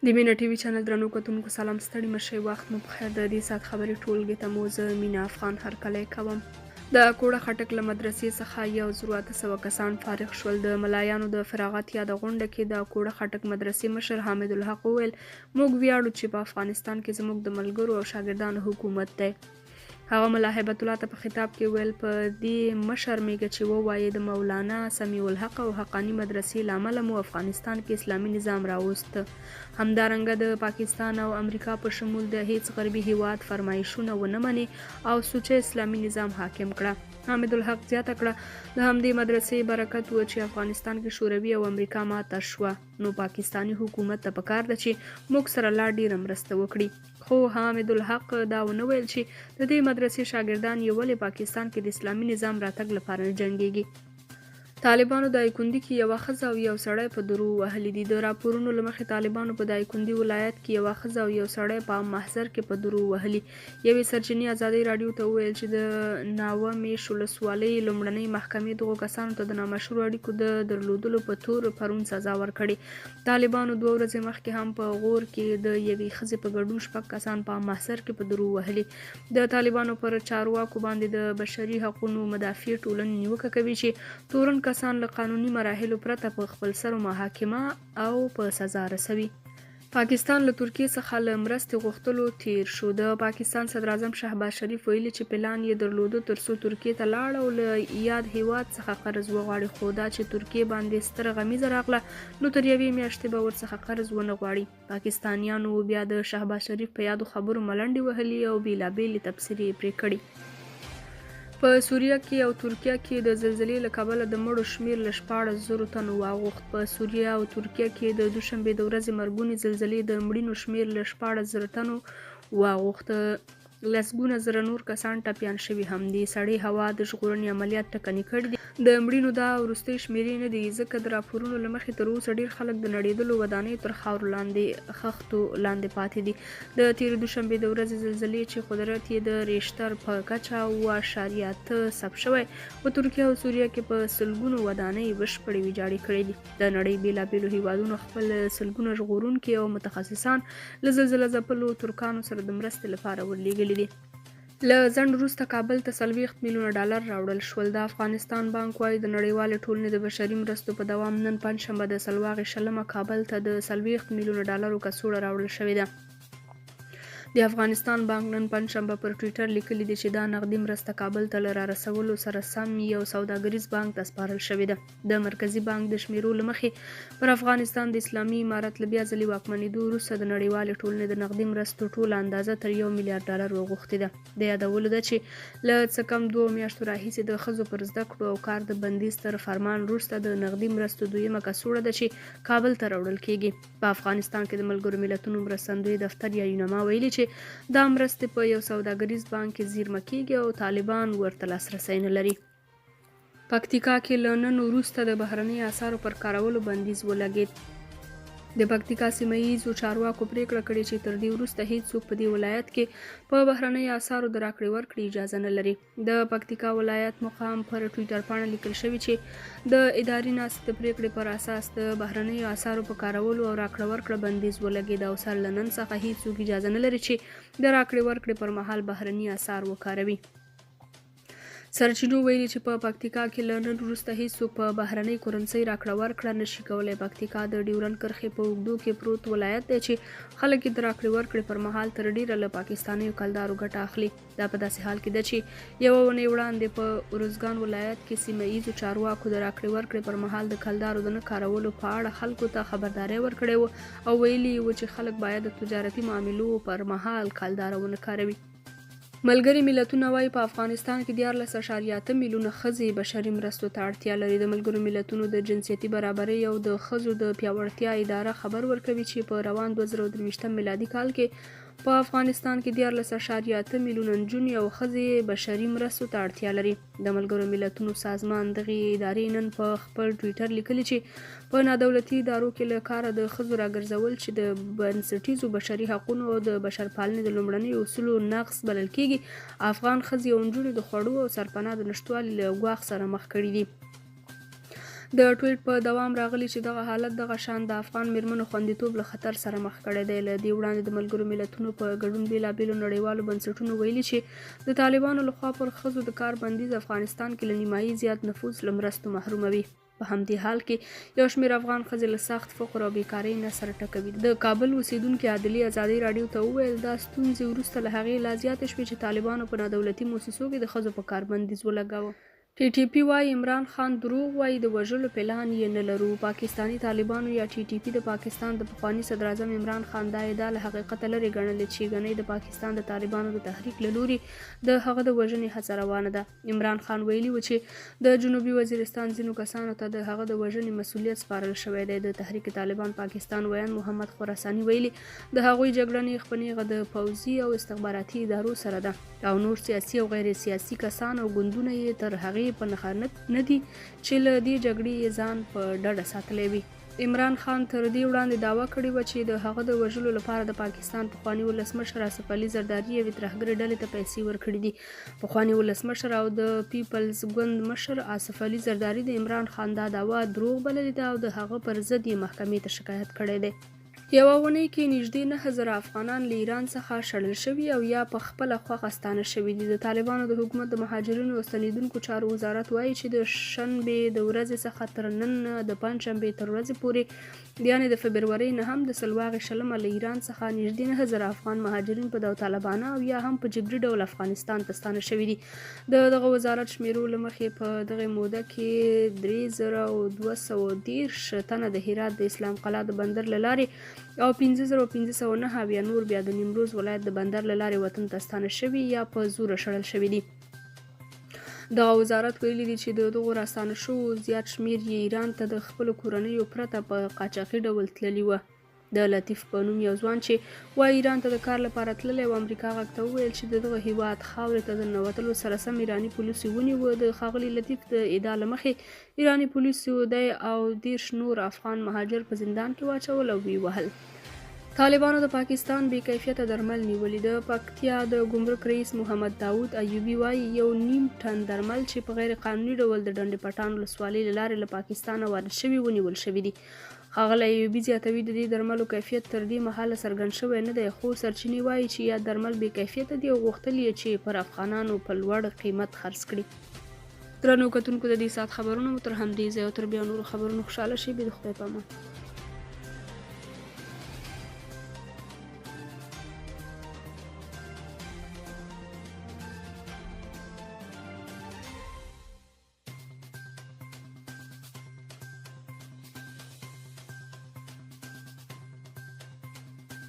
د مینه ټي وي چینل درنو کتونکو سلام ستړي مشئ وخت مو په خیر. د دې ساعت خبرې ټولګې ته مو زه مینه افغان هرکلی کوم. د کوړه خټک له مدرسې څخه 1800 کسان فارغ شول. د ملایانو د فراغت یاده غونډه کې د کوړه خټک مدرسې مشر حامد الحق وویل موږ ویاړو چې په افغانستان کې زموږ د ملګرو او شاګردانو حکومت دی. هغه ملا هیبت الله ته په خطاب کې ویل په دې مشر میږه چې ووایي د مولانا سمیع الحق او حقانی مدرسې له امله مو افغانستان کې اسلامي نظام راوست. همدارنګه د پاکستان او امریکا په شمول د هیڅ غربي هیواد فرمایشونه ونه مني او سوچه اسلامي نظام حاکم کړه. حامد الحق زیاته کړه د همدې مدرسې برکت و چې افغانستان کې شوروي او امریکا ماته شوه، نو پاکستاني حکومت ته پکار ده چې موږ سره لا ډیره مرسته وکړي. خو حامد الحق دا ونه ویل چې د دې مدرسې شاګردان یې ولې پاکستان کې د اسلامي نظام راتګ لپاره نه جنګیږي. طالبانو د دایکنډي کې یوه ښځه او یو سړی په درو وهلي دي. د راپورونو له مخې طالبانو په دایکنډي ولایت کې یوه ښځه او یو سړی په محضر کې په درو وهلي. یوې سرچینې ازادۍ راډیو ته وویل چې د ناوه میش ولسوالۍ لومړنۍ محکمې دغو کسانو ته د نامشروع اړیکو د درلودلو په تور پرون سزا ورکړې. طالبانو 2 ورځې مخکې هم په غور کې د یوې ښځې په ګډون 6 کسان په محضر کې په درو وهلي. د طالبانو پر چارواکو باندې د بشري حقوقو مدافع ټولنې نیوکه کوي چې تورن کسان له قانوني مراحلو پرته په خپل سر محاکمه او په سزا رسوي. پاکستان له ترکیې څخه له مرستې غوښتلو تیر شو. د پاکستان صدر اعظم شهباز شریف ویلي چې پلان یې درلوده ترڅو ترکیې ته لاړ او له یاد هیواد څخه قرض وغواړي، خو دا چې ترکیې باندې ستره غمیزه راغله نو تر یوې میاشتې به ورڅخه قرض ونه غواړي. پاکستانیانو بیا د شهباز شریف په یادو خبرو ملنډې وهلي او بیلابیلې تبصرې یې پرې کړي. په سوریه کې او ترکیه کې د زلزلې له کبله د مړو شمیر له 14,000 تنو واوښت. په سوریه او ترکیه کې د دوشنبې د ورځې مرګونې زلزلې د مړینو شمیر له 14,000 تنو واوښت. لسګونه زره نور کسان ټپیان شوي هم دي. سړې هوا د ژغورنې عملیات ټکني کړي دي. د مړینو دا وروستۍ شمیرې نه دي ځکه د راپورونو له مخې تر اوسه ډیر خلک د نړېدلو ودانیو تر خاورو لاندې خښتو لاندې پاتې دي. د تېرې دوشنبې د ورځې زلزلې چې قدرت یې د ریشتر په کچه 7.8 ثبت شوی په ترکیه او سوریه کې په سلګونو ودانۍ بشپړې ویجاړې کړې دي. د نړۍ بیلابیلو هیوادونو خپل سلګونه ژغورونکي او متخصصان له زلزله ځپلو ترکانو سره د مرستې لپاره ورلېږلي دي. له ځنډ وروسته کابل ته 40 میلیونه ډالر راوړل شول. د افغانستان بانک وايي د نړیوالې ټولنې د بشري مرستو په دوام نن پنجشنبه د سلواغې شلمه کابل ته د 40 میلیونه ډالرو کڅوړه راوړل شوې ده. د افغانستان بانک نن پنجشنبه پر ټویټر لیکلي دي چې دا نغدي مرسته کابل ته له رارسولو سره سم یو سوداګریز بانک ته سپارل شوې ده. د مرکزی بانک د شمیرو له مخې پر افغانستان د اسلامي امارت له بیا ځلې واکمنېدو وروسته د نړیوالې ټولنې د نغدي مرستو ټوله اندازه تر 1 میلیارډ ډالر وغوښتې ده. د یادولو ده چې له څه کم 2 میاشتو راهیسې د ښځو پر زده کړو او کار د بندیز تر فرمان وروسته د نغدي مرستو دویمه کڅوړه ده چې کابل ته راوړل کیږي. په افغانستان کې د ملګرو ملتونو مرستندوی دفتر یا یونما ویلي چې دا مرستې په یو سوداګریز بانک کې زیرمه کیږي او طالبان ورته لاسرسی نه لري. پکتیکا کې له نن وروسته د بهرنیو اسعارو پر کارولو بندیز ولګېد. د پکتیکا سیمه ییزو چارواکو پریکړه کړې چې تر دې وروسته هیڅوک په دې ولایت کې په بهرنیو اسعارو د راکړې ورکړې اجازه نه لري. د پکتیکا ولایت مقام پر ټویټر پاڼه لیکل شوی چې د اداري ناستې د پریکړې پر اساس د بهرنیو اسعارو په کارولو او راکړه ورکړه بندیز ولګېد او سر له نن څخه هیڅوک اجازه نه لري چې د راکړې ورکړې پر مهال بهرني اسعار وکاروي. سرچینو ویلي چې په پکتیکا کې له نن وروسته هیڅوک په بهرنۍ کرنسۍ راکړه ورکړه نشي کولی. پکتیکا د ډیورنډ کرښې په اوږدو کې پروت ولایت دی چې خلک یې د راکړې ورکړې پر مهال تر ډیره له پاکستانیو کلدارو ګټه اخلي. دا په داسې حال کې ده چې یوه اونۍ وړاندې په ارزګان ولایت کې سیمه ییزو چارواکو د راکړې ورکړې پر مهال د کلدارو د نه کارولو په اړه خلکو ته خبرداری ورکړی و او ویلي و چې خلک باید د تجارتي معاملو پر مهال کلدار ونه کاروي. ملګري ملتونه وايي په افغانستان کې 14.8 میلیونه ښځې بشري مرستو ته اړتیا لري. د ملګرو ملتونو د جنسیتي برابرۍ او د ښځو د پیاوړتیا اداره خبر ورکوي چې په روان 2023 میلادي کال کې په افغانستان کې 14.8 میلیونه نجونې او ښځې بشري مرستو ته اړتیا لري. د ملګرو ملتونو سازمان دغې ادارې نن په خپل ټویټر لیکلي چې په نادولتي ادارو کې له کاره د ښځو راګرځول چې د بنسټیزو بشري حقونو او د بشرپالنې د لومړنیو اصولو نقض بلل کیږي افغان ښځې او نجونې د خوړو او سرپناه د نشتوالي له ګواښ سره مخ کړي دي. د ټویټ په دوام راغلی چې دغه حالت دغه شان د افغان میرمنو خوندیتوب له خطر سره مخ کړی دی. له دې وړاندې د ملګرو ملتونو په ګډون بېلابېلو نړیوالو بنسټونو ویلي چې د طالبانو لخوا پر ښځو د کار بندیز افغانستان کې له نیمایي زیات نفوس له مرستو محروموي. په همدې حال کې یو شمېر افغان ښځې له سخت فقر او بیکارۍ نه سر ټکوي. د کابل اوسیدونکي عادلي ازادي راډیو ته وویل دا ستونزې وروسته له هغې لا زیاتې شوې چې طالبانو په نادولتي موسسو کې د ښځو په کار بندیز ولګاوه. ټي ټي پي وایي عمران خان دروغ وایي، د وژلو پلان یې نه لرو. پاکستاني طالبانو یا ټي ټي پي د پاکستان د پخواني صدر اعظم عمران خان دا ادعا له حقیقته لرې ګڼلې چې ګنې د پاکستان د طالبانو د تحریک له لوري د هغه د وژنې هڅه روانه ده. عمران خان ویلي و چې د جنوبي وزیرستان ځینو کسانو ته د هغه د وژنې مسؤلیت سپارل شوی دی. د تحریک طالبان پاکستان ویاند محمد خراساني ویلي د هغوی جګړه نیغ په نیغه د پوځي او استخباراتي ادارو سره ده او نور سیاسي او غیر سیاسي کسان او ګوندونه یې تر هغې په نښه نه دي چې له دې جګړې یې ځان په ډډه ساتلی وي. عمران خان تر دې وړاندې دعوه کړې وه چې د هغه د وژلو لپاره د پاکستان پخواني ولسمشر آصف علي زرداري یوې ترهګرې ډلې ته پیسې ورکړي دي. پخواني ولسمشر او د پیپلز ګوند مشر آصف علي زرداري د عمران خان دا دعوه دروغ بللې ده او د هغه پر ضد یې محکمې ته شکایت کړی دی. یوه اونۍ کې نږدې 9,000 افغانان له ایران څخه شړل شوي او یا په خپله خوښه ستانه شوي دي. د طالبانو د حکومت د مهاجرینو او ستنېدونکو چارو وزارت وایي چې د شنبې د ورځې څخه تر نن د پنجشنبې تر ورځې پورې یعنې د فبرورۍ نه هم د سلواغې شلمه له ایران څخه نږدې 9,000 افغان مهاجرین په داوطلبانه او یا هم په جبري ډول افغانستان ته ستانه شوي دي. د دغه وزارت شمیرو له مخې په دغه موده کې 3,213 تنه د هرات د اسلام قلعه د بندر له لارې او 5,509 بیا نور بیا د نیمروز ولایت د بندر له لارې وطن ته ستانه شوي یا په زوره شړل شوي دي. دغه وزارت ویلي دي چې د دغو راستانه شوو زیات شمیر یې ایران ته د خپلو کورنیو پرته په قاچاقي ډول تللي وه. د لطیف په نوم یو ځوان چې وایي ایران ته د کار لپاره تللی و امریکا غږ ته وویل چې د دغه هیواد خاورې ته د ننوتلو سره سم ایراني پولیسو ونیوه. د ښاغلي لطیف د ادعا له مخې ایراني پولیسو دی او 30 نور افغان مهاجر په زندان کې واچول او ویې وهل. طالبانو د پاکستان بې کیفیته درمل نیولي. د پکتیا د ګمرک رئیس محمد داود ایوبي وایي 1.5 ټن درمل چې په غیر قانوني ډول د ډنډ پټان ولسوالۍ له لارې له پاکستانه وارد شوي ونیول شوي دي. ښاغلی ایوبي زیاتوي د دې درملو کیفیت تر دې مهاله څرګند شوی نه دی، خو سرچینې وایي چې یا درمل بې کیفیته دي او غوښتل یې چې پر افغانانو په لوړ قیمت خرڅ کړي. درنو کتونکو د دې ساعت خبرونه مو تر همدې ځایه او تر بیا نورو خبرونو خوشحاله شئ. د خدای په امان.